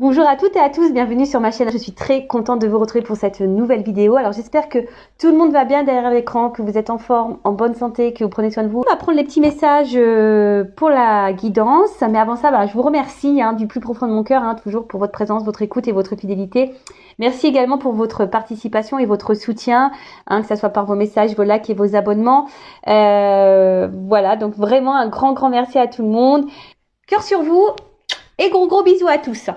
Bonjour à toutes et à tous, bienvenue sur ma chaîne. Je suis très contente de vous retrouver pour cette nouvelle vidéo. Alors j'espère que tout le monde va bien derrière l'écran, que vous êtes en forme, en bonne santé, que vous prenez soin de vous. On va prendre les petits messages pour la guidance. Mais avant ça, je vous remercie du plus profond de mon cœur, toujours pour votre présence, votre écoute et votre fidélité. Merci également pour votre participation et votre soutien, que ce soit par vos messages, vos likes et vos abonnements. Voilà, donc vraiment un grand merci à tout le monde. Cœur sur vous et gros bisous à tous.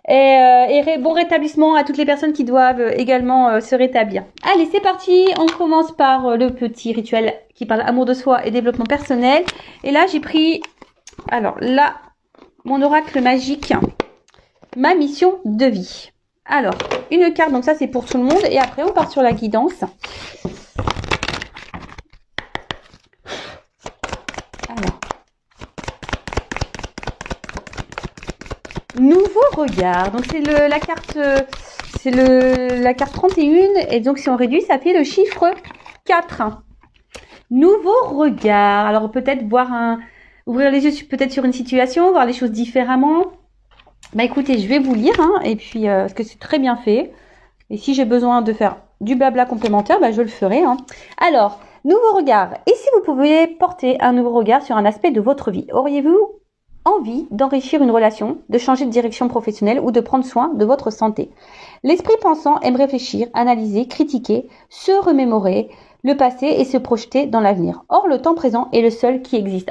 Et bon rétablissement à toutes les personnes qui doivent également se rétablir. Allez, c'est parti. On commence par le petit rituel qui parle amour de soi et développement personnel. Et là, j'ai pris, alors là, mon oracle magique, ma mission de vie. Alors, une carte, donc ça c'est pour tout le monde. Et après, on part sur la guidance. Alors. Nouveau regard, donc c'est la carte, la carte 31 et donc si on réduit, ça fait le chiffre 4. Nouveau regard, alors peut-être ouvrir les yeux peut-être sur une situation, voir les choses différemment. Écoutez, je vais vous lire, et puis parce que c'est très bien fait. Et si j'ai besoin de faire du blabla complémentaire, je le ferai. Alors, nouveau regard. Et si vous pouviez porter un nouveau regard sur un aspect de votre vie, auriez-vous envie d'enrichir une relation, de changer de direction professionnelle ou de prendre soin de votre santé? L'esprit pensant aime réfléchir, analyser, critiquer, se remémorer le passé et se projeter dans l'avenir. Or, le temps présent est le seul qui existe.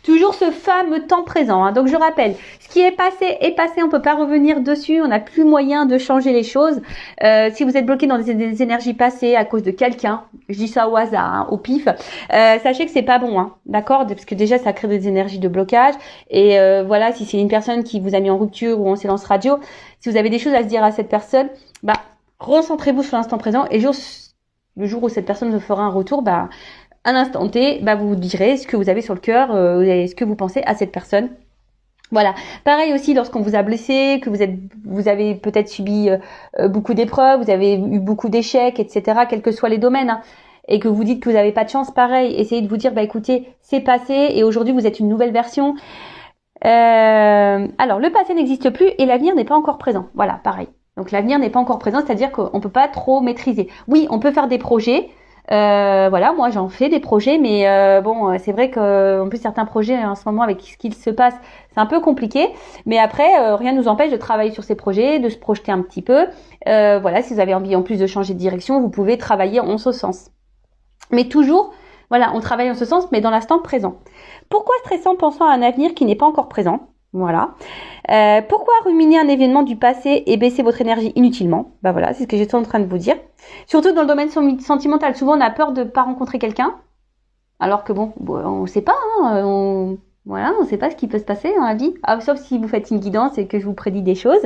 Toujours ce fameux temps présent. Donc, je rappelle, ce qui est passé, on ne peut pas revenir dessus. On n'a plus moyen de changer les choses. Si vous êtes bloqué dans des énergies passées à cause de quelqu'un, je dis ça au hasard, au pif, sachez que c'est pas bon, d'accord? Parce que déjà, ça crée des énergies de blocage. Et voilà, si c'est une personne qui vous a mis en rupture ou en silence radio, si vous avez des choses à se dire à cette personne, recentrez-vous sur l'instant présent et le jour où cette personne vous fera un retour, à l'instant T, vous direz ce que vous avez sur le cœur et ce que vous pensez à cette personne. Voilà. Pareil aussi lorsqu'on vous a blessé, que vous avez peut-être subi beaucoup d'épreuves, vous avez eu beaucoup d'échecs, etc., quels que soient les domaines, et que vous dites que vous n'avez pas de chance, pareil, essayez de vous dire, écoutez, c'est passé et aujourd'hui vous êtes une nouvelle version. Alors, le passé n'existe plus et l'avenir n'est pas encore présent. Voilà, pareil. Donc, l'avenir n'est pas encore présent, c'est-à-dire qu'on peut pas trop maîtriser. Oui, on peut faire des projets. Voilà, moi j'en fais des projets, mais c'est vrai qu'en plus certains projets en ce moment avec ce qu'il se passe, c'est un peu compliqué. Mais après, rien ne nous empêche de travailler sur ces projets, de se projeter un petit peu. Voilà, si vous avez envie en plus de changer de direction, vous pouvez travailler en ce sens. Mais toujours, voilà, on travaille en ce sens, mais dans l'instant présent. Pourquoi stresser en pensant à un avenir qui n'est pas encore présent? Voilà. Pourquoi ruminer un événement du passé et baisser votre énergie inutilement? Voilà, c'est ce que j'étais en train de vous dire. Surtout dans le domaine sentimental. Souvent, on a peur de ne pas rencontrer quelqu'un. Alors que on ne sait pas. On ne sait pas ce qui peut se passer dans la vie. Sauf si vous faites une guidance et que je vous prédis des choses.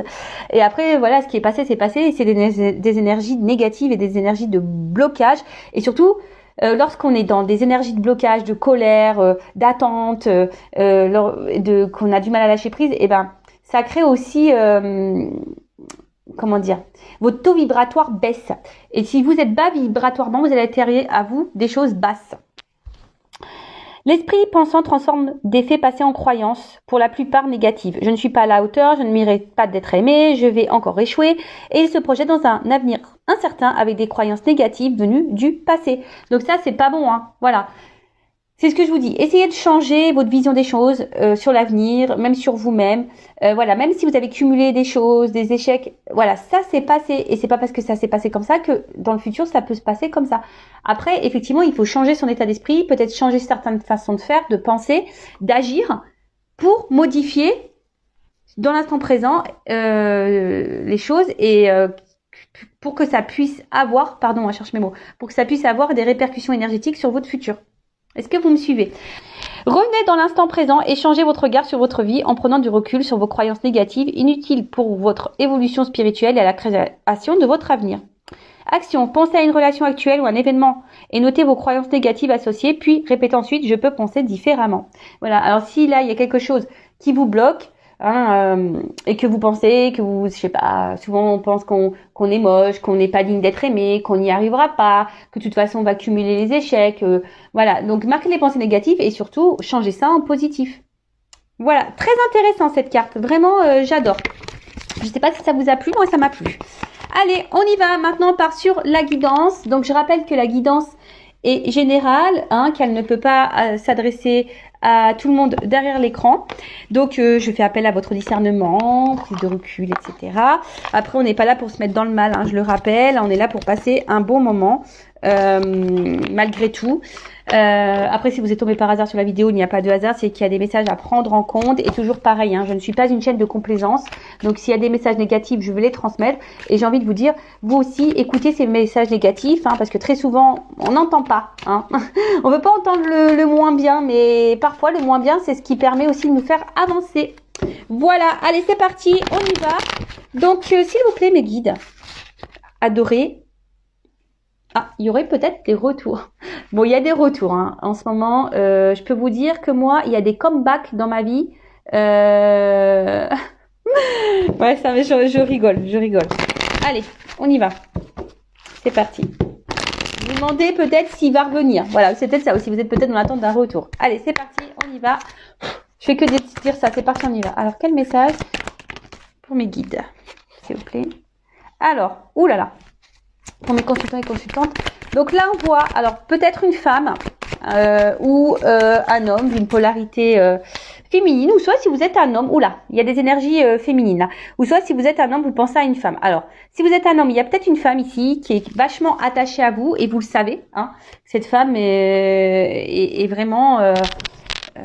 Et après, voilà, ce qui est passé, c'est passé. Et c'est des énergies négatives et des énergies de blocage. Et surtout, lorsqu'on est dans des énergies de blocage, de colère, d'attente, qu'on a du mal à lâcher prise, ça crée aussi, votre taux vibratoire baisse. Et si vous êtes bas vibratoirement, vous allez attirer à vous des choses basses. L'esprit pensant transforme des faits passés en croyances, pour la plupart négatives. Je ne suis pas à la hauteur, je ne mérite pas d'être aimé, je vais encore échouer. Et il se projette dans un avenir incertain avec des croyances négatives venues du passé. Donc ça, c'est pas bon, Voilà. C'est ce que je vous dis. Essayez de changer votre vision des choses sur l'avenir, même sur vous-même. Voilà, même si vous avez cumulé des choses, des échecs, voilà, ça c'est passé. Et c'est pas parce que ça s'est passé comme ça que dans le futur, ça peut se passer comme ça. Après, effectivement, il faut changer son état d'esprit, peut-être changer certaines façons de faire, de penser, d'agir pour modifier dans l'instant présent les choses et pour que ça puisse avoir, je cherche mes mots, pour que ça puisse avoir des répercussions énergétiques sur votre futur. Est-ce que vous me suivez? Revenez dans l'instant présent et changez votre regard sur votre vie en prenant du recul sur vos croyances négatives inutiles pour votre évolution spirituelle et à la création de votre avenir. Action. Pensez à une relation actuelle ou un événement et notez vos croyances négatives associées, puis répétez ensuite « je peux penser différemment ». Voilà. Alors si là, il y a quelque chose qui vous bloque, et que vous pensez que vous, je sais pas, souvent on pense qu'on est moche, qu'on n'est pas digne d'être aimé, qu'on n'y arrivera pas, que de toute façon on va cumuler les échecs, voilà. Donc marquez les pensées négatives et surtout changez ça en positif. Voilà, très intéressant cette carte, vraiment j'adore. Je sais pas si ça vous a plu, moi ça m'a plu. Allez, on y va. Maintenant, on part sur la guidance. Donc, je rappelle que la guidance est générale, hein, qu'elle ne peut pas s'adresser à tout le monde derrière l'écran. Donc, je fais appel à votre discernement, prise de recul, etc. Après, on n'est pas là pour se mettre dans le mal, hein, je le rappelle. On est là pour passer un bon moment, malgré tout. Après, si vous êtes tombé par hasard sur la vidéo, il n'y a pas de hasard, c'est qu'il y a des messages à prendre en compte. Et toujours pareil, hein, je ne suis pas une chaîne de complaisance. Donc, s'il y a des messages négatifs, je vais les transmettre. Et j'ai envie de vous dire, vous aussi, écoutez ces messages négatifs, hein, parce que très souvent, on n'entend pas. Hein. On ne veut pas entendre le moins bien, mais parfois, le moins bien, c'est ce qui permet aussi de nous faire avancer. Voilà, allez, c'est parti, on y va. Donc, s'il vous plaît, mes guides, adorés. Ah, il y aurait peut-être des retours. Bon, il y a des retours hein. En ce moment. Je peux vous dire que moi, il y a des comebacks dans ma vie. Ouais, ça, je rigole, je rigole. Allez, on y va. C'est parti. Vous demandez peut-être s'il va revenir. Voilà, c'est peut-être ça aussi. Vous êtes peut-être dans l'attente d'un retour. Allez, c'est parti, on y va. Je fais que dire ça. C'est parti, on y va. Alors, quel message pour mes guides, s'il vous plaît. Alors, oulala. Pour mes consultants et consultantes. Donc là, on voit, alors peut-être une femme ou un homme d'une polarité féminine, ou soit si vous êtes un homme, oula, il y a des énergies féminines là, ou soit si vous êtes un homme, vous pensez à une femme. Alors, si vous êtes un homme, il y a peut-être une femme ici qui est vachement attachée à vous et vous le savez, hein, cette femme est vraiment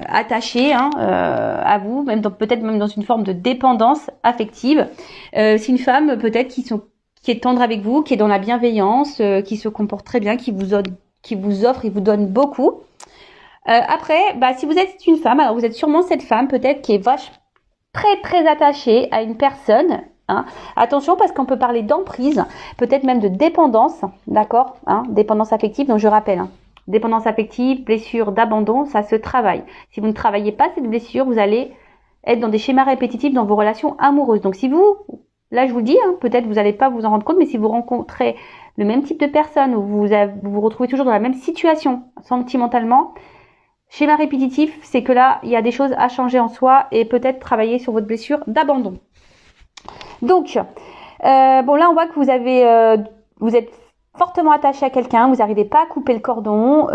attachée hein, à vous, même peut-être même dans une forme de dépendance affective. C'est une femme peut-être qui est tendre avec vous, qui est dans la bienveillance, qui se comporte très bien, qui vous offre et vous donne beaucoup. Après, si vous êtes une femme, alors vous êtes sûrement cette femme peut-être qui est très attachée à une personne. Hein. Attention parce qu'on peut parler d'emprise, peut-être même de dépendance, d'accord hein, dépendance affective, donc je rappelle. Hein, dépendance affective, blessure d'abandon, ça se travaille. Si vous ne travaillez pas cette blessure, vous allez être dans des schémas répétitifs dans vos relations amoureuses. Donc si vous... Là, je vous le dis, hein, peut-être vous n'allez pas vous en rendre compte, mais si vous rencontrez le même type de personne ou vous vous retrouvez toujours dans la même situation sentimentalement, schéma répétitif, c'est que là, il y a des choses à changer en soi et peut-être travailler sur votre blessure d'abandon. Donc, bon là, on voit que vous êtes fortement attaché à quelqu'un, vous n'arrivez pas à couper le cordon,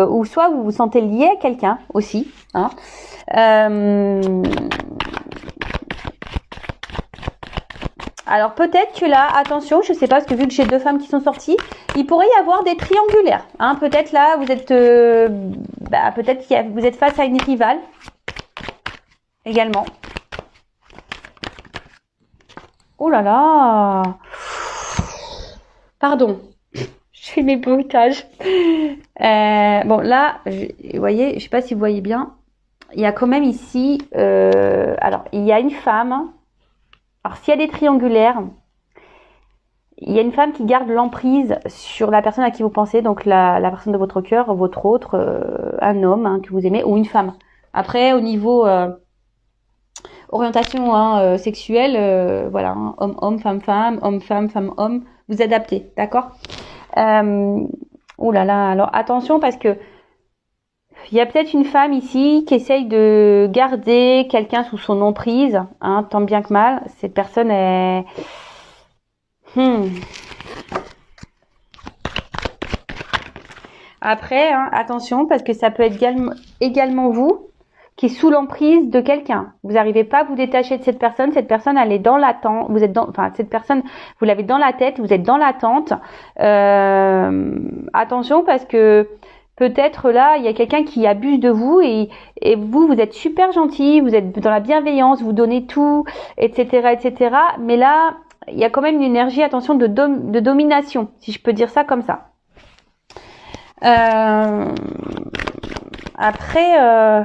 ou soit vous vous sentez lié à quelqu'un aussi. Hein. Alors peut-être que là, attention, je sais pas, parce que vu que j'ai deux femmes qui sont sorties, il pourrait y avoir des triangulaires. Hein. Peut-être là, vous êtes, peut-être vous êtes face à une rivale également. Oh là là, pardon, je fais mes bruitages. Bon là, vous voyez, je sais pas si vous voyez bien, il y a quand même ici, alors il y a une femme. Alors, s'il y a des triangulaires, il y a une femme qui garde l'emprise sur la personne à qui vous pensez, donc la personne de votre cœur, votre autre, un homme hein, que vous aimez, ou une femme. Après, au niveau orientation hein, sexuelle, voilà, hein, homme-homme, femme-femme, homme-femme, femme-homme, vous adaptez, d'accord oh là là, alors attention parce que il y a peut-être une femme ici qui essaye de garder quelqu'un sous son emprise, hein, tant bien que mal. Cette personne est... Après, hein, attention, parce que ça peut être également vous qui est sous l'emprise de quelqu'un. Vous n'arrivez pas à vous détacher de cette personne. Cette personne, elle est dans l'attente. Cette personne, vous l'avez dans la tête. Vous êtes dans l'attente. Attention, parce que peut-être là, il y a quelqu'un qui abuse de vous et vous êtes super gentil, vous êtes dans la bienveillance, vous donnez tout, etc., etc. Mais là, il y a quand même une énergie, attention, de domination, si je peux dire ça comme ça. Après,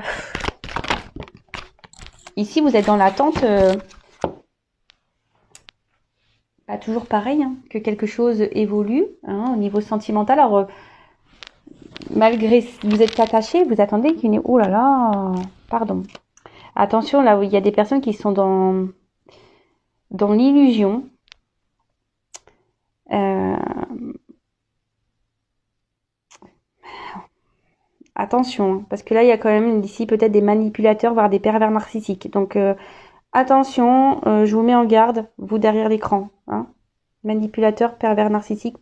ici, vous êtes dans l'attente, toujours pareil, hein, que quelque chose évolue hein, au niveau sentimental. Alors, malgré vous êtes attaché, vous attendez qu'il y ait... Oh là là, pardon. Attention, là où il y a des personnes qui sont dans l'illusion. Attention, parce que là, il y a quand même ici peut-être des manipulateurs, voire des pervers narcissiques. Donc, attention, je vous mets en garde, vous derrière l'écran. Hein. Manipulateur, pervers narcissique,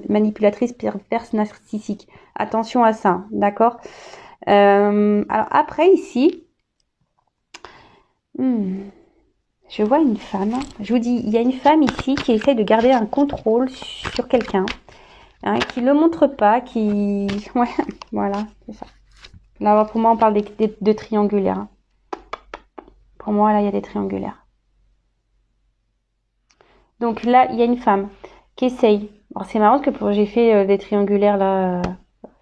manipulatrice, perverse narcissique. Attention à ça, d'accord. Alors après ici, je vois une femme. Je vous dis, il y a une femme ici qui essaie de garder un contrôle sur quelqu'un, hein, qui le montre pas, qui, ouais, voilà, c'est ça. Là, pour moi, on parle de triangulaires. Hein. Pour moi, là, il y a des triangulaires. Donc là, il y a une femme qui essaye. Alors c'est marrant parce que j'ai fait des triangulaires là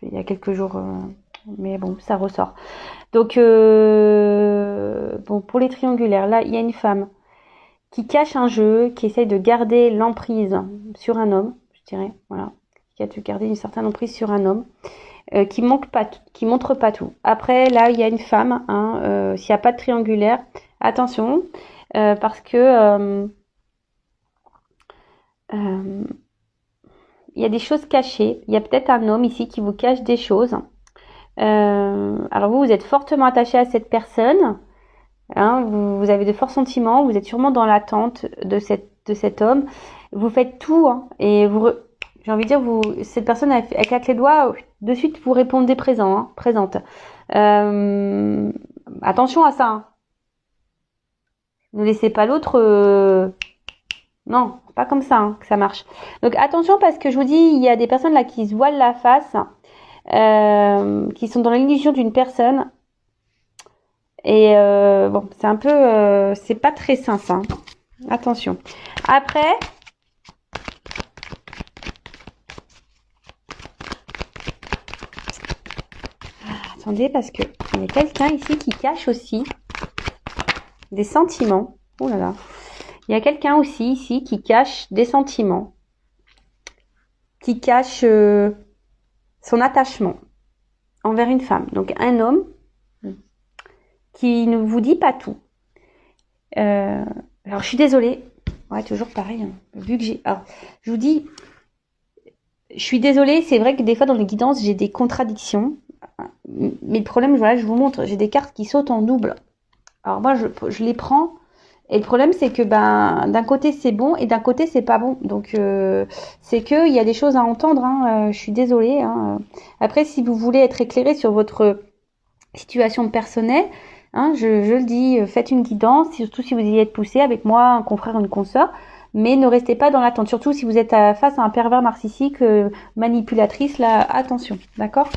il y a quelques jours, mais bon, ça ressort. Donc bon, pour les triangulaires, là, il y a une femme qui cache un jeu, qui essaye de garder l'emprise sur un homme, je dirais, voilà, qui a dû garder une certaine emprise sur un homme, qui montre pas tout. Après, là, il y a une femme, hein, s'il n'y a pas de triangulaire, attention, parce que il y a des choses cachées. Il y a peut-être un homme ici qui vous cache des choses. Alors vous êtes fortement attaché à cette personne. Hein, vous avez de forts sentiments. Vous êtes sûrement dans l'attente de cet homme. Vous faites tout. Hein, et j'ai envie de dire, cette personne, elle claque les doigts. De suite, vous répondez présent, hein, présente. Attention à ça. Hein. Ne laissez pas l'autre... Non, pas comme ça hein, que ça marche. Donc attention parce que je vous dis, il y a des personnes là qui se voilent la face, qui sont dans l'illusion d'une personne. Et bon, c'est un peu... c'est pas très sain ça. Hein. Attention. Après... attendez parce que il y a quelqu'un ici qui cache aussi des sentiments. Oh là là. Il y a quelqu'un aussi ici qui cache des sentiments, qui cache son attachement envers une femme. Donc un homme qui ne vous dit pas tout. Alors je suis désolée, ouais toujours pareil. Hein. Vu que alors je vous dis, je suis désolée. C'est vrai que des fois dans les guidances j'ai des contradictions, mais le problème, voilà, je vous montre, j'ai des cartes qui sautent en double. Alors moi je les prends. Et le problème, c'est que d'un côté c'est bon et d'un côté c'est pas bon. Donc c'est que il y a des choses à entendre. Hein, je suis désolée. Hein. Après, si vous voulez être éclairé sur votre situation personnelle, hein, je le dis, faites une guidance, surtout si vous y êtes poussé avec moi, un confrère, une consoeur. Mais ne restez pas dans l'attente. Surtout si vous êtes face à un pervers narcissique, manipulatrice. Là, attention, d'accord ?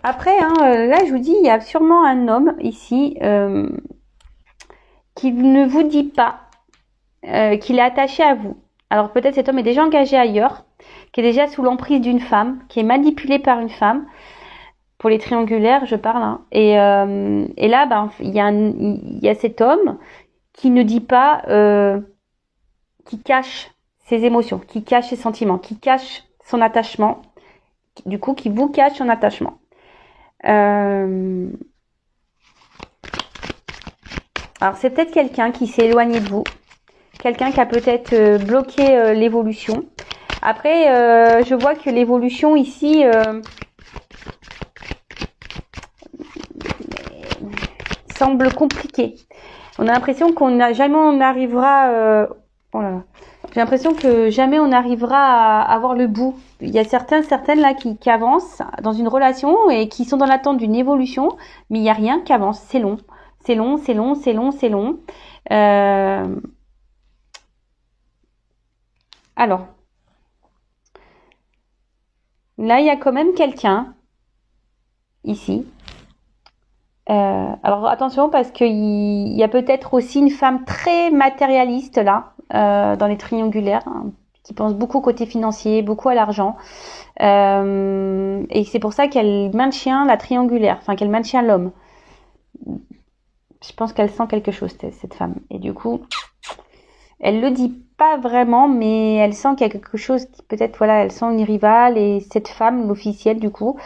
Après, hein, là, je vous dis, il y a sûrement un homme ici qui ne vous dit pas qu'il est attaché à vous. Alors peut-être cet homme est déjà engagé ailleurs, qui est déjà sous l'emprise d'une femme, qui est manipulé par une femme. Pour les triangulaires, je parle. Hein. Et là, ben, il y a cet homme qui ne dit pas, qui cache ses émotions, qui cache ses sentiments, qui cache son attachement. Du coup, qui vous cache son attachement. Alors c'est peut-être quelqu'un qui s'est éloigné de vous, quelqu'un qui a peut-être bloqué l'évolution. Après, je vois que l'évolution ici semble compliquée. On a l'impression jamais on arrivera. Oh là là. J'ai l'impression que jamais on arrivera à avoir le bout. Il y a certaines là qui avancent dans une relation et qui sont dans l'attente d'une évolution, mais il n'y a rien qui avance. C'est long. C'est long, c'est long, c'est long, c'est long. Alors, là, il y a quand même quelqu'un ici. Alors attention parce qu'il y a peut-être aussi une femme très matérialiste là, dans les triangulaires, hein, qui pense beaucoup côté financier, beaucoup à l'argent. Et c'est pour ça qu'elle maintient la triangulaire, enfin qu'elle maintient l'homme. Je pense qu'elle sent quelque chose, cette femme. Et du coup, elle le dit pas vraiment, mais elle sent qu'il y a quelque chose qui peut-être, voilà, elle sent une rivale. Et cette femme, l'officielle du coup,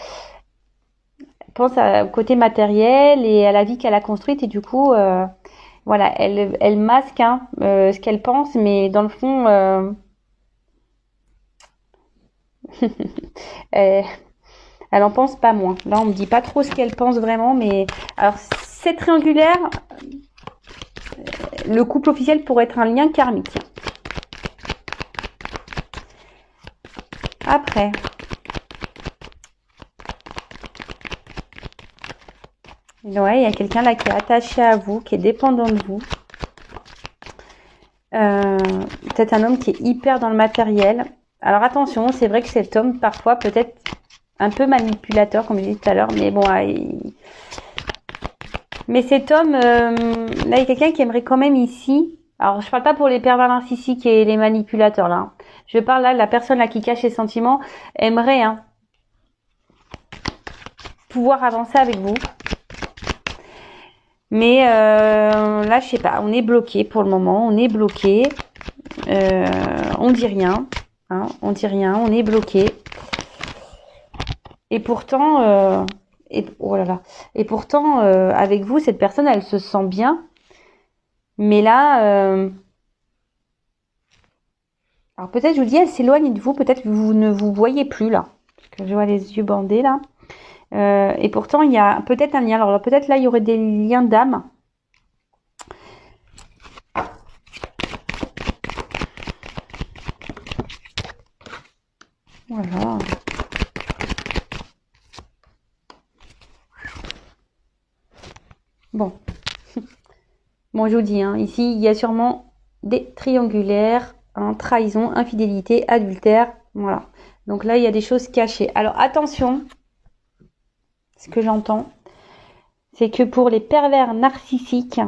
pense au côté matériel et à la vie qu'elle a construite. Et du coup, voilà, elle masque hein, ce qu'elle pense, mais dans le fond... elle en pense pas moins. Là, on me dit pas trop ce qu'elle pense vraiment, mais alors cette triangulaire, le couple officiel pourrait être un lien karmique. Après, ouais, il y a quelqu'un là qui est attaché à vous, qui est dépendant de vous. Peut-être un homme qui est hyper dans le matériel. Alors attention, c'est vrai que cet homme, parfois, peut-être un peu manipulateur, comme je disais tout à l'heure, mais bon, mais cet homme, là, il y a quelqu'un qui aimerait quand même ici. Alors, je parle pas pour les pervers narcissiques et les manipulateurs, là. Je parle là de la personne là qui cache ses sentiments, aimerait pouvoir avancer avec vous. Mais là, je sais pas, on est bloqué pour le moment, on est bloqué. On dit rien, on dit rien, on est bloqué. Et pourtant, oh là là. Et pourtant, avec vous, cette personne, elle se sent bien. Mais là, alors peut-être, je vous dis, elle s'éloigne de vous. Peut-être que vous ne vous voyez plus là. Parce que je vois les yeux bandés là. Et pourtant, il y a peut-être un lien. Alors peut-être là, il y aurait des liens d'âme. Voilà. Bon. Bon, je vous dis, ici, il y a sûrement des triangulaires, trahison, infidélité, adultère. Voilà. Donc là, il y a des choses cachées. Alors, attention. Ce que j'entends, c'est que pour les pervers narcissiques,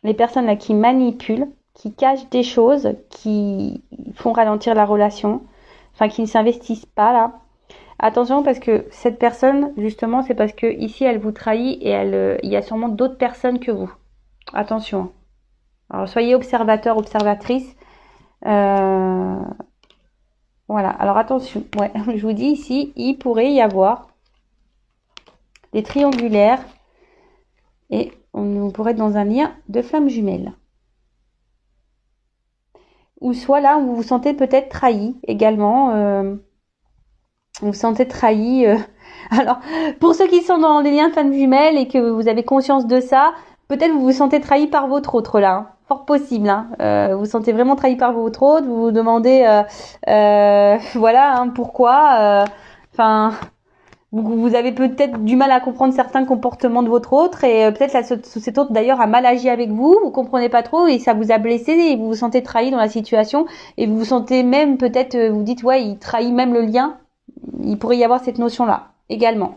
les personnes là qui manipulent, qui cachent des choses, qui font ralentir la relation, enfin qui ne s'investissent pas là. Attention parce que cette personne, justement, c'est parce que ici elle vous trahit et il y a sûrement d'autres personnes que vous. Attention. Alors soyez observateur, observatrice. Voilà. Alors attention. Ouais, je vous dis ici, il pourrait y avoir des triangulaires et on pourrait être dans un lien de flammes jumelles. Ou soit là, vous vous sentez peut-être trahi également. Vous vous sentez trahi. Alors, pour ceux qui sont dans des liens de flammes jumelles et que vous avez conscience de ça, peut-être vous vous sentez trahi par votre autre là. Fort possible. Vous vous sentez vraiment trahi par votre autre. Vous vous demandez, voilà, pourquoi. Enfin... Vous avez peut-être du mal à comprendre certains comportements de votre autre et peut-être cet autre d'ailleurs a mal agi avec vous, vous comprenez pas trop et ça vous a blessé et vous vous sentez trahi dans la situation et vous vous sentez même peut-être, vous dites ouais, il trahit même le lien. Il pourrait y avoir cette notion-là également.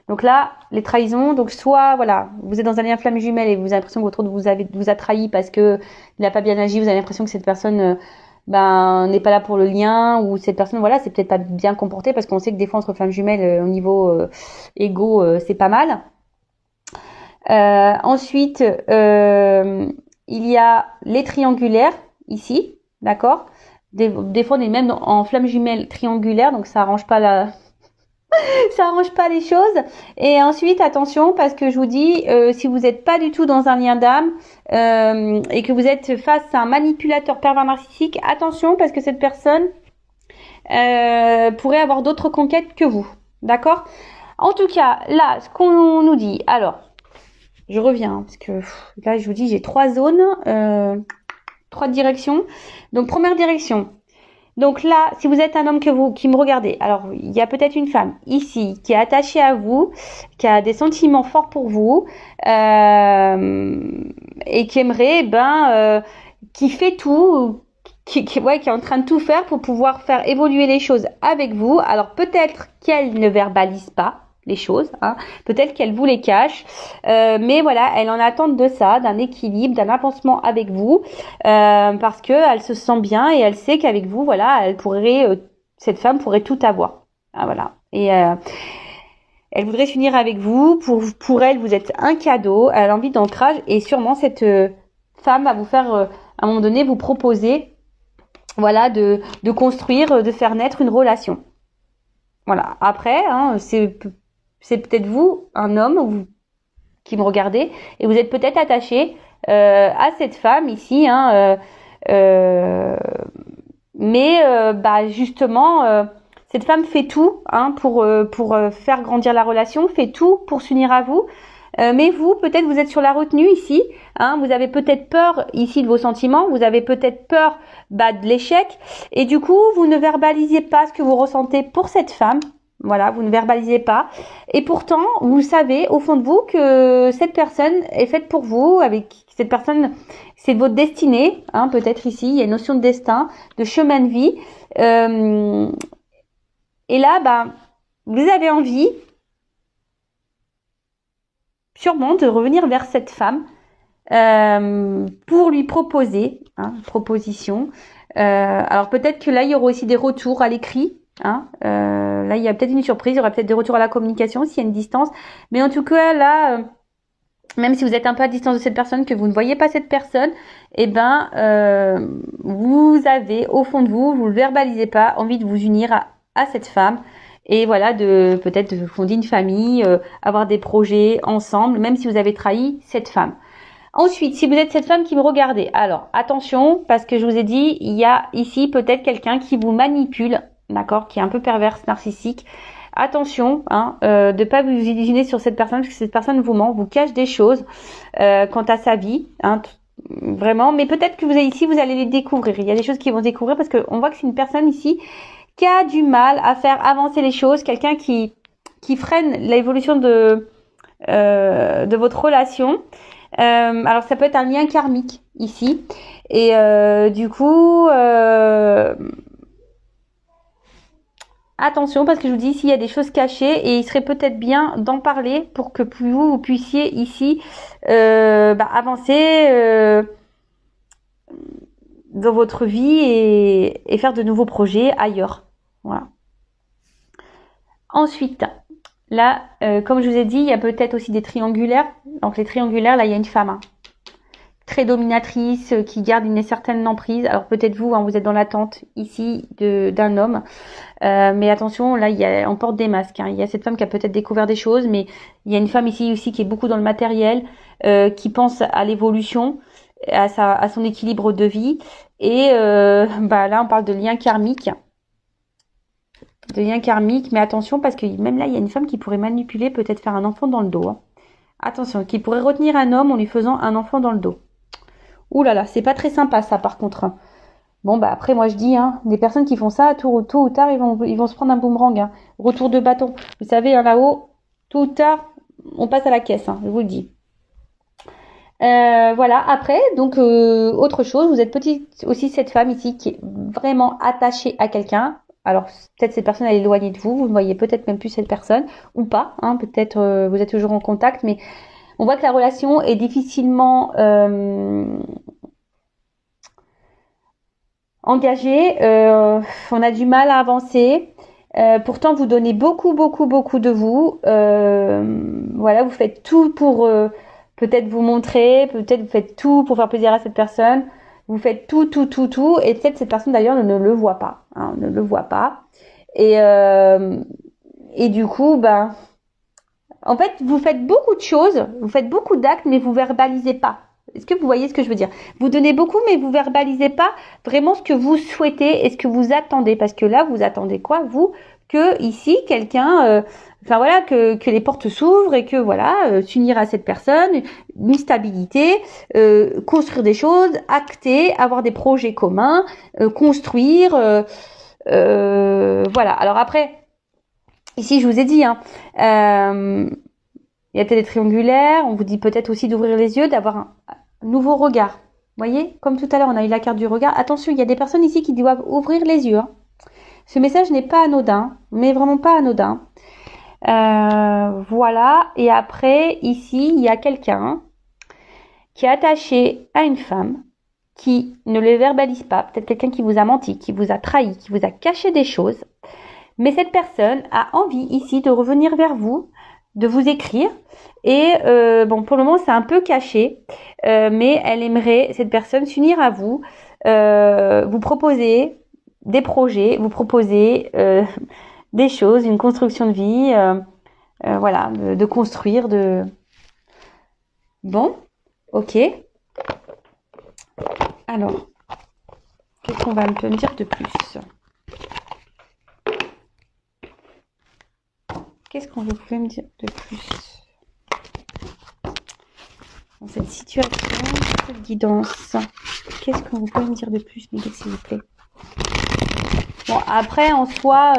Donc là, les trahisons, donc soit voilà, vous êtes dans un lien flamme jumelle et vous avez l'impression que votre autre vous a trahi parce que il n'a pas bien agi, vous avez l'impression que cette personne n'est pas là pour le lien ou cette personne voilà c'est peut-être pas bien comportée parce qu'on sait que des fois entre flammes jumelles au niveau égo c'est pas mal. Ensuite il y a les triangulaires ici, d'accord, des fois on est même en flamme jumelle triangulaire donc ça arrange pas ça arrange pas les choses. Et ensuite, attention, parce que je vous dis, si vous n'êtes pas du tout dans un lien d'âme et que vous êtes face à un manipulateur pervers narcissique, attention, parce que cette personne pourrait avoir d'autres conquêtes que vous. D'accord? En tout cas, là, ce qu'on nous dit, alors, je reviens, parce que là, je vous dis, j'ai 3 zones, 3 directions. Donc, première direction. Donc là, si vous êtes un homme qui me regardez, alors il y a peut-être une femme ici qui est attachée à vous, qui a des sentiments forts pour vous et qui aimerait, qui fait tout, qui est en train de tout faire pour pouvoir faire évoluer les choses avec vous. Alors peut-être qu'elle ne verbalise pas les choses, peut-être qu'elle vous les cache, mais voilà, elle en attend de ça, d'un équilibre, d'un avancement avec vous, parce que elle se sent bien et elle sait qu'avec vous, voilà, cette femme pourrait tout avoir, voilà, et elle voudrait s'unir avec vous, pour elle, vous êtes un cadeau, elle a envie d'ancrage et sûrement cette femme va vous faire, à un moment donné, vous proposer, voilà, de construire, de faire naître une relation. Voilà. Après, c'est peut-être vous, un homme, qui me regardez, et vous êtes peut-être attaché à cette femme ici, mais justement, cette femme fait tout pour faire grandir la relation, fait tout pour s'unir à vous, Mais vous, peut-être vous êtes sur la retenue ici, hein, vous avez peut-être peur ici de vos sentiments, vous avez peut-être peur de l'échec, et du coup, vous ne verbalisez pas ce que vous ressentez pour cette femme. Voilà, vous ne verbalisez pas. Et pourtant, vous savez au fond de vous que cette personne est faite pour vous, avec cette personne, c'est de votre destinée, hein, peut-être ici, il y a une notion de destin, de chemin de vie. Et là, vous avez envie, sûrement, de revenir vers cette femme pour lui proposer, hein, proposition. Alors peut-être que là, il y aura aussi des retours à l'écrit. Hein, là, il y a peut-être une surprise, il y aura peut-être des retours à la communication s'il y a une distance. Mais en tout cas, là, même si vous êtes un peu à distance de cette personne, que vous ne voyez pas cette personne, vous avez au fond de vous, vous ne le verbalisez pas, envie de vous unir à cette femme. Et voilà, peut-être de fonder une famille, avoir des projets ensemble, même si vous avez trahi cette femme. Ensuite, si vous êtes cette femme qui me regardez, alors attention, parce que je vous ai dit, il y a ici peut-être quelqu'un qui vous manipule, d'accord, qui est un peu perverse, narcissique. Attention, de pas vous illusionner sur cette personne, parce que cette personne vous ment, vous cache des choses quant à sa vie, hein, vraiment. Mais peut-être que vous allez les découvrir. Il y a des choses qui vont découvrir parce qu'on voit que c'est une personne ici qui a du mal à faire avancer les choses, quelqu'un qui freine l'évolution de votre relation. Alors ça peut être un lien karmique ici, et du coup attention, parce que je vous dis, ici il y a des choses cachées et il serait peut-être bien d'en parler pour que vous puissiez ici avancer dans votre vie et faire de nouveaux projets ailleurs. Voilà. Ensuite, là, comme je vous ai dit, il y a peut-être aussi des triangulaires. Donc les triangulaires, là, il y a une femme, hein, très dominatrice, qui garde une certaine emprise. Alors peut-être vous, hein, vous êtes dans l'attente ici d'un homme. Mais attention, là, on porte des masques. Hein. Il y a cette femme qui a peut-être découvert des choses, mais il y a une femme ici aussi qui est beaucoup dans le matériel, qui pense à l'évolution, à son équilibre de vie. Et là, on parle de lien karmique. De lien karmique, mais attention, parce que même là, il y a une femme qui pourrait manipuler, peut-être faire un enfant dans le dos. Hein. Attention, qui pourrait retenir un homme en lui faisant un enfant dans le dos. Ouh là là, c'est pas très sympa ça, par contre. Bon, après, moi je dis, hein, des personnes qui font ça, tôt ou tard, ils vont se prendre un boomerang. Hein. Retour de bâton. Vous savez, hein, là-haut, tôt ou tard, on passe à la caisse, hein, je vous le dis. Voilà, après, donc, autre chose, vous êtes peut-être aussi cette femme ici qui est vraiment attachée à quelqu'un. Alors, peut-être cette personne elle est éloignée de vous, vous ne voyez peut-être même plus cette personne, ou pas, hein, peut-être vous êtes toujours en contact, mais on voit que la relation est difficilement engagée, on a du mal à avancer, pourtant vous donnez beaucoup de vous, voilà, vous faites tout pour peut-être vous montrer, peut-être vous faites tout pour faire plaisir à cette personne, vous faites tout, et peut-être cette personne d'ailleurs ne le voit pas, hein, ne le voit pas, et du coup, en fait, vous faites beaucoup de choses, vous faites beaucoup d'actes, mais vous verbalisez pas. Est-ce que vous voyez ce que je veux dire? Vous donnez beaucoup, mais vous verbalisez pas vraiment ce que vous souhaitez et ce que vous attendez. Parce que là, vous attendez quoi, vous? Que ici, quelqu'un, que les portes s'ouvrent et que voilà, s'unir à cette personne, une stabilité, construire des choses, acter, avoir des projets communs, construire, voilà. Alors après, ici, je vous ai dit, hein, il y a peut-être des triangulaires, on vous dit peut-être aussi d'ouvrir les yeux, d'avoir un nouveau regard. Vous voyez, comme tout à l'heure, on a eu la carte du regard. Attention, il y a des personnes ici qui doivent ouvrir les yeux. Hein. Ce message n'est pas anodin, mais vraiment pas anodin. Voilà, et après, ici, il y a quelqu'un qui est attaché à une femme, qui ne le verbalise pas, peut-être quelqu'un qui vous a menti, qui vous a trahi, qui vous a caché des choses. Mais cette personne a envie ici de revenir vers vous, de vous écrire. Et pour le moment, c'est un peu caché, mais elle aimerait, cette personne, s'unir à vous, vous proposer des projets, vous proposer des choses, une construction de vie, voilà, de construire, de... Bon, ok. Alors, qu'est-ce qu'on va me dire de plus ? Qu'est-ce qu'on vous pouvez me dire de plus ? dans cette situation, cette guidance. Qu'est-ce que vous pouvez me dire de plus, mes guides, s'il vous plaît? Bon, après, en soi,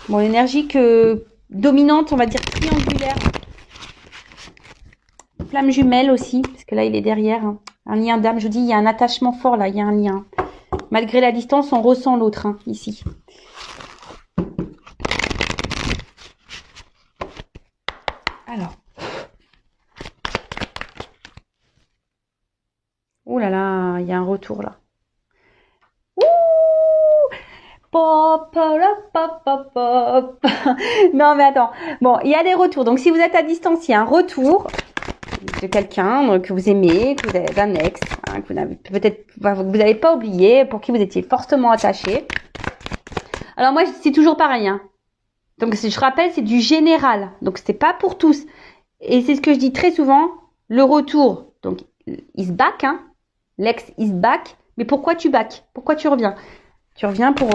bon, l'énergie dominante, on va dire triangulaire. Flamme jumelle aussi, parce que là, il est derrière. Hein. Un lien d'âme, je vous dis, il y a un attachement fort là, il y a un lien. Malgré la distance, on ressent l'autre, hein, ici. Alors. Oh là là, il y a un retour là. Ouh, pop, pop, pop, pop. Non mais attends. Bon, il y a des retours. Donc si vous êtes à distance, il y a un retour de quelqu'un que vous aimez, que vous avez d'un ex, hein, que vous n'avez peut-être vous n'avez pas oublié, pour qui vous étiez fortement attaché. Alors moi, c'est toujours pareil. Hein. Donc je rappelle, c'est du général. Donc c'est pas pour tous. Et c'est ce que je dis très souvent. Le retour, donc is back, hein. L'ex is back. Mais pourquoi tu back? Pourquoi tu reviens? Tu reviens pour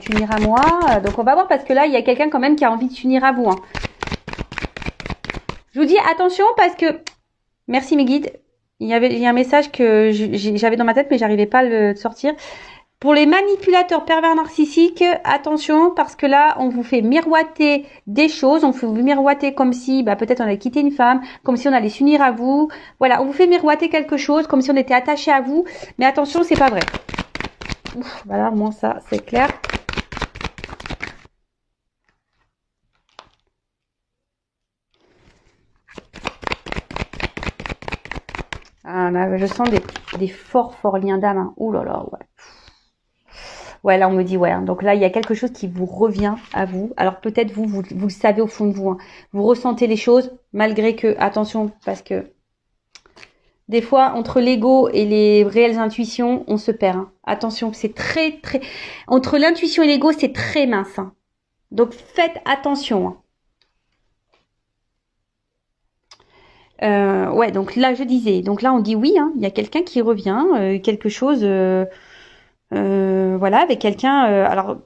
t'unir à moi. Donc on va voir parce que là, il y a quelqu'un quand même qui a envie de s'unir à vous. Hein. Je vous dis attention parce que... Merci mes guides. Il y a un message que j'avais dans ma tête mais j'arrivais pas à le sortir. Pour les manipulateurs pervers narcissiques, attention parce que là, on vous fait miroiter des choses. On vous fait miroiter comme si peut-être on allait quitter une femme, comme si on allait s'unir à vous. Voilà, on vous fait miroiter quelque chose comme si on était attaché à vous. Mais attention, c'est pas vrai. Ouf, voilà, au moins ça, c'est clair. Ah, là, je sens des forts liens d'âme. Hein. Ouh là là, ouais. Ouais, là, on me dit, ouais. Hein. Donc là, il y a quelque chose qui vous revient à vous. Alors peut-être vous le savez au fond de vous. Hein. Vous ressentez les choses, malgré que, attention, parce que des fois, entre l'ego et les réelles intuitions, on se perd. Hein. Attention, c'est très... Entre l'intuition et l'ego, c'est très mince. Hein. Donc faites attention. Hein. Ouais, donc là, je disais. Donc là, on dit oui, hein, il y a quelqu'un qui revient, quelque chose... voilà, avec quelqu'un... alors,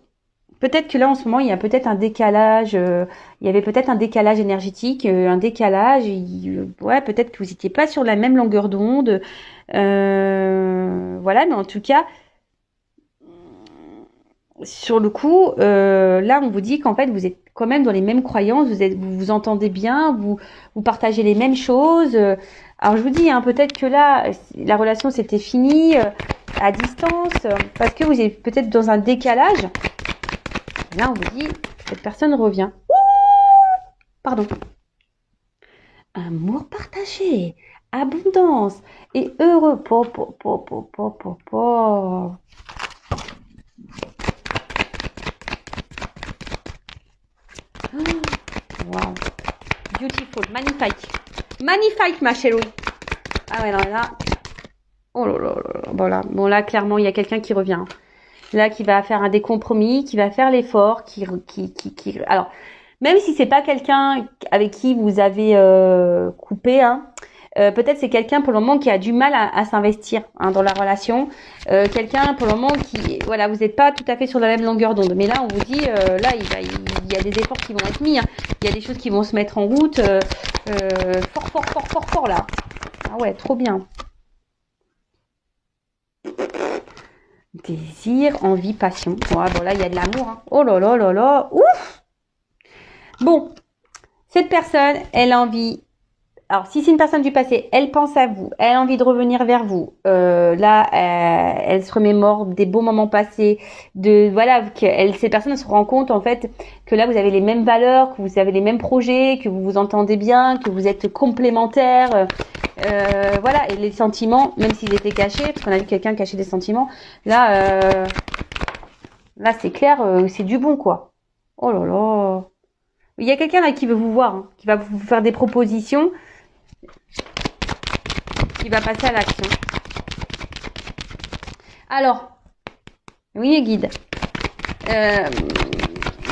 peut-être que là, en ce moment, il y a peut-être un décalage. Il y avait peut-être un décalage énergétique, un décalage. Ouais, peut-être que vous n'étiez pas sur la même longueur d'onde. Voilà, mais en tout cas, sur le coup, là, on vous dit qu'en fait, vous êtes quand même dans les mêmes croyances. Vous vous entendez bien, vous partagez les mêmes choses. Alors, je vous dis, hein, peut-être que là, la relation s'était finie à distance parce que vous êtes peut-être dans un décalage. Là, on vous dit, cette personne revient. Ouh, pardon. Amour partagé, abondance et heureux. Wow. Beautiful, magnifique. Magnifique, ma chérie. Ah ouais, là. Oh là là là. Voilà. Bon, là, clairement, il y a quelqu'un qui revient. Là, qui va faire des compromis, qui va faire l'effort, alors, même si c'est pas quelqu'un avec qui vous avez coupé, hein, peut-être c'est quelqu'un pour le moment qui a du mal à s'investir hein, dans la relation. Quelqu'un pour le moment qui, voilà, vous n'êtes pas tout à fait sur la même longueur d'onde. Mais là, on vous dit, là, il y a des efforts qui vont être mis. Hein. Il y a des choses qui vont se mettre en route. Fort là. Ah ouais, trop bien. Désir, envie, passion. Ouais, bon là, il y a de l'amour. Hein. Oh là là là là. Ouf. Bon, cette personne, elle a envie... Alors, si c'est une personne du passé, elle pense à vous. Elle a envie de revenir vers vous. Là, elle se remémore des beaux moments passés. Voilà, cette personne se rend compte, en fait, que là, vous avez les mêmes valeurs, que vous avez les mêmes projets, que vous vous entendez bien, que vous êtes complémentaires. Voilà, et les sentiments, même s'ils étaient cachés, parce qu'on a vu quelqu'un cacher des sentiments, là c'est clair, c'est du bon, quoi. Oh là là. Il y a quelqu'un là qui veut vous voir, hein, qui va vous faire des propositions, qui va passer à l'action. Alors, oui, les guides.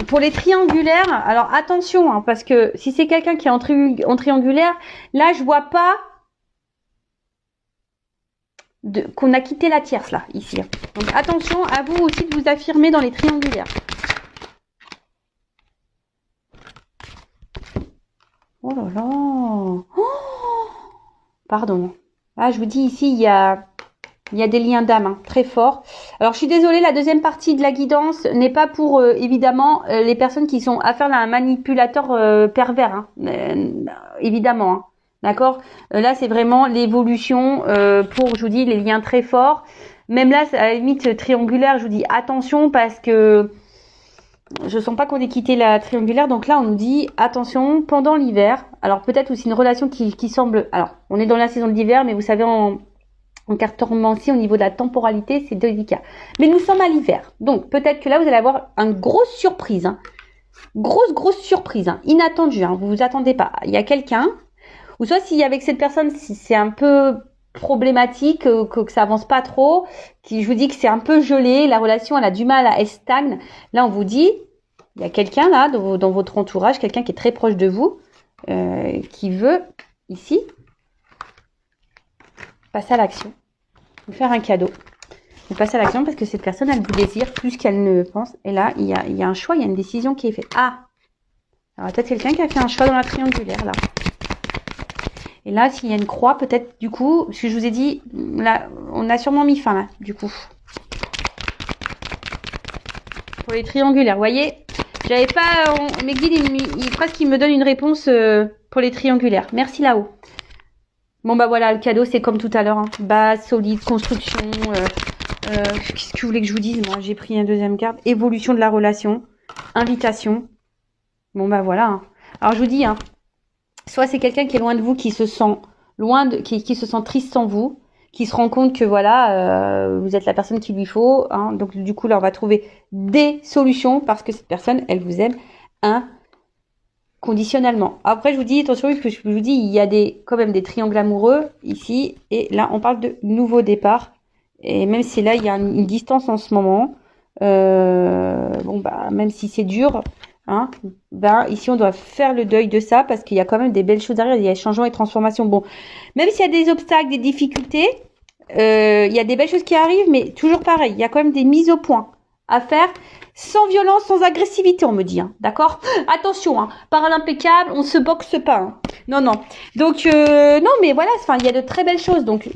Pour les triangulaires, alors attention, hein, parce que si c'est quelqu'un qui est en triangulaire, là, je vois pas qu'on a quitté la tierce là, ici. Donc attention à vous aussi de vous affirmer dans les triangulaires. Oh là là. Pardon. Ah, je vous dis ici, il y a des liens d'âme hein, très forts. Alors, je suis désolée, la deuxième partie de la guidance n'est pas pour, évidemment, les personnes qui sont affaires à un manipulateur pervers. Hein. Évidemment. Hein. D'accord. Là, c'est vraiment l'évolution pour, je vous dis, les liens très forts. Même là, à la limite triangulaire, je vous dis attention parce que je sens pas qu'on ait quitté la triangulaire. Donc là, on nous dit attention pendant l'hiver. Alors peut-être aussi une relation qui semble... Alors, on est dans la saison de l'hiver, mais vous savez, en cartomancie, au niveau de la temporalité, c'est délicat. Mais nous sommes à l'hiver. Donc peut-être que là, vous allez avoir une grosse surprise. Hein. Grosse surprise. Hein. Inattendue. Hein. Vous vous attendez pas. Il y a quelqu'un... Ou soit si avec cette personne, si c'est un peu problématique, que ça avance pas trop, je vous dis que c'est un peu gelé, la relation elle a du mal, elle stagne. Là on vous dit, il y a quelqu'un là dans votre entourage, quelqu'un qui est très proche de vous, qui veut ici passer à l'action, vous faire un cadeau. Vous passez à l'action parce que cette personne elle vous désire plus qu'elle ne pense. Et là il y a un choix, il y a une décision qui est faite. Ah, alors peut-être quelqu'un qui a fait un choix dans la triangulaire là. Et là, s'il y a une croix, peut-être, du coup, ce que je vous ai dit, là, on a sûrement mis fin, là, du coup. Pour les triangulaires, vous voyez, j'avais pas... mes guides, presque, ils me donnent une réponse pour les triangulaires. Merci là-haut. Bon, bah voilà, le cadeau, c'est comme tout à l'heure. Hein. Base, solide, construction. Qu'est-ce que vous voulez que je vous dise? Moi, j'ai pris une deuxième carte. Évolution de la relation. Invitation. Bon, bah voilà. Hein. Alors, je vous dis, hein. Soit c'est quelqu'un qui est loin de vous, qui se sent qui se sent triste sans vous, qui se rend compte que voilà, vous êtes la personne qu'il lui faut. Hein, donc du coup là, on va trouver des solutions parce que cette personne, elle vous aime inconditionnellement. Après, je vous dis attention, parce que je vous dis, il y a quand même des triangles amoureux ici, et là, on parle de nouveau départ. Et même si là, il y a une distance en ce moment, bon bah même si c'est dur. Hein, ben ici on doit faire le deuil de ça parce qu'il y a quand même des belles choses derrière, il y a changements et transformations. Bon, même s'il y a des obstacles, des difficultés, il y a des belles choses qui arrivent, mais toujours pareil, il y a quand même des mises au point à faire sans violence, sans agressivité, on me dit. Hein, d'accord? Attention, hein, parole impeccable, on se boxe pas. Hein. Non, non. Donc non, mais voilà, enfin il y a de très belles choses. Donc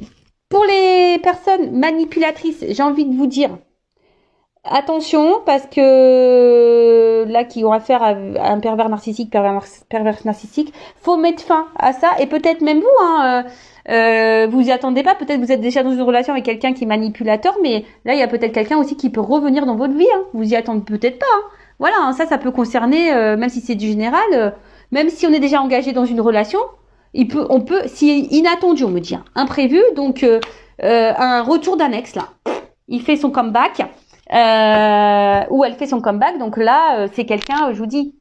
pour les personnes manipulatrices, j'ai envie de vous dire. Attention, parce que là, qui ont affaire à un pervers narcissique, pervers narcissique, faut mettre fin à ça. Et peut-être même vous, hein, vous y attendez pas. Peut-être vous êtes déjà dans une relation avec quelqu'un qui est manipulateur, mais là, il y a peut-être quelqu'un aussi qui peut revenir dans votre vie. Hein. Vous y attendez peut-être pas. Hein. Voilà, hein, ça peut concerner, même si c'est du général, même si on est déjà engagé dans une relation, on peut, si inattendu, on me dit, hein, imprévu, donc un retour d'un ex là, il fait son comeback. Où elle fait son comeback. Donc là, c'est quelqu'un, je vous dis,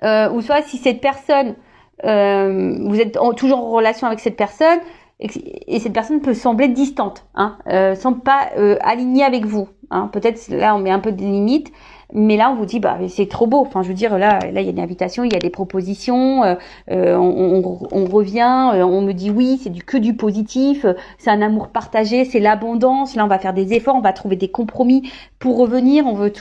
ou soit si cette personne, vous êtes toujours en relation avec cette personne, et cette personne peut sembler distante, hein, semble pas alignée avec vous. Hein. Peut-être là, on met un peu des limites. Mais là, on vous dit, bah, c'est trop beau. Enfin, je veux dire, là, il y a une invitation, il y a des propositions. On revient, on me dit oui, c'est que du positif. C'est un amour partagé, c'est l'abondance. Là, on va faire des efforts, on va trouver des compromis pour revenir. On veut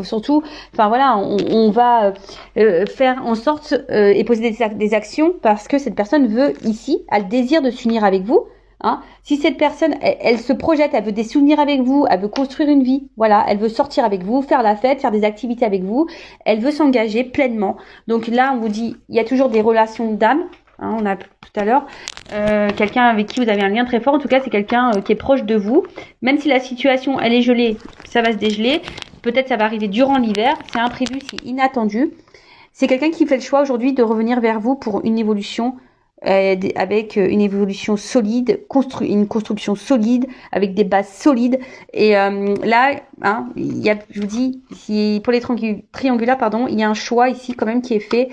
surtout, enfin voilà, on va faire en sorte et poser des actions parce que cette personne veut ici, a le désir de s'unir avec vous. Hein. Si cette personne, elle se projette, elle veut des souvenirs avec vous, elle veut construire une vie, voilà, elle veut sortir avec vous, faire la fête, faire des activités avec vous, elle veut s'engager pleinement. Donc là, on vous dit, il y a toujours des relations d'âme. Hein, on a tout à l'heure quelqu'un avec qui vous avez un lien très fort. En tout cas, c'est quelqu'un qui est proche de vous. Même si la situation, elle est gelée, ça va se dégeler. Peut-être ça va arriver durant l'hiver. C'est imprévu, c'est inattendu. C'est quelqu'un qui fait le choix aujourd'hui de revenir vers vous pour une évolution. Avec une évolution solide, une construction solide, avec des bases solides. Et là, hein, je vous dis, pour les triangulaires, pardon, il y a un choix ici quand même qui est fait.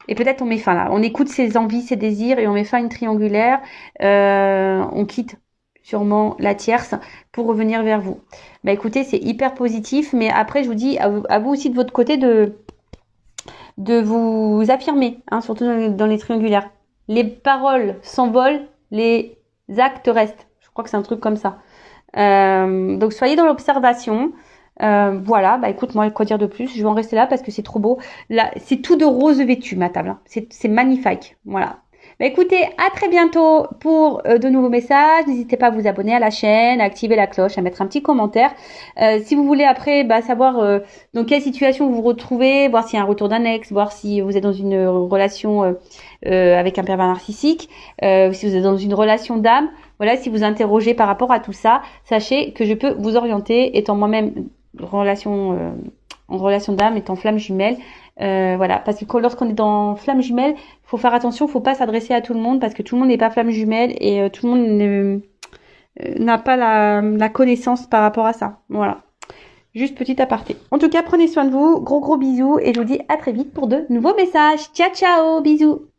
Et peut-être on met fin là. On écoute ses envies, ses désirs et on met fin à une triangulaire. On quitte sûrement la tierce pour revenir vers vous. Bah écoutez, c'est hyper positif. Mais après, je vous dis, à vous aussi de votre côté de vous affirmer, hein, surtout dans les triangulaires. Les paroles s'envolent, les actes restent. Je crois que c'est un truc comme ça. Donc soyez dans l'observation. Voilà, bah écoute, moi, quoi dire de plus? Je vais en rester là parce que c'est trop beau. Là, c'est tout de rose vêtu, ma table, hein. C'est magnifique. Voilà. Bah écoutez, à très bientôt pour de nouveaux messages. N'hésitez pas à vous abonner à la chaîne, à activer la cloche, à mettre un petit commentaire. Si vous voulez après savoir dans quelle situation vous vous retrouvez, voir s'il y a un retour d'un ex, voir si vous êtes dans une relation avec un pervers narcissique, si vous êtes dans une relation d'âme, voilà, si vous interrogez par rapport à tout ça, sachez que je peux vous orienter, étant moi-même en relation d'âme, étant flamme jumelle. Voilà, parce que lorsqu'on est dans flamme jumelle, faut faire attention, faut pas s'adresser à tout le monde parce que tout le monde n'est pas flamme jumelle et tout le monde n'a pas la connaissance par rapport à ça. Voilà. Juste petit aparté. En tout cas, prenez soin de vous. Gros bisous et je vous dis à très vite pour de nouveaux messages. Ciao, ciao, bisous.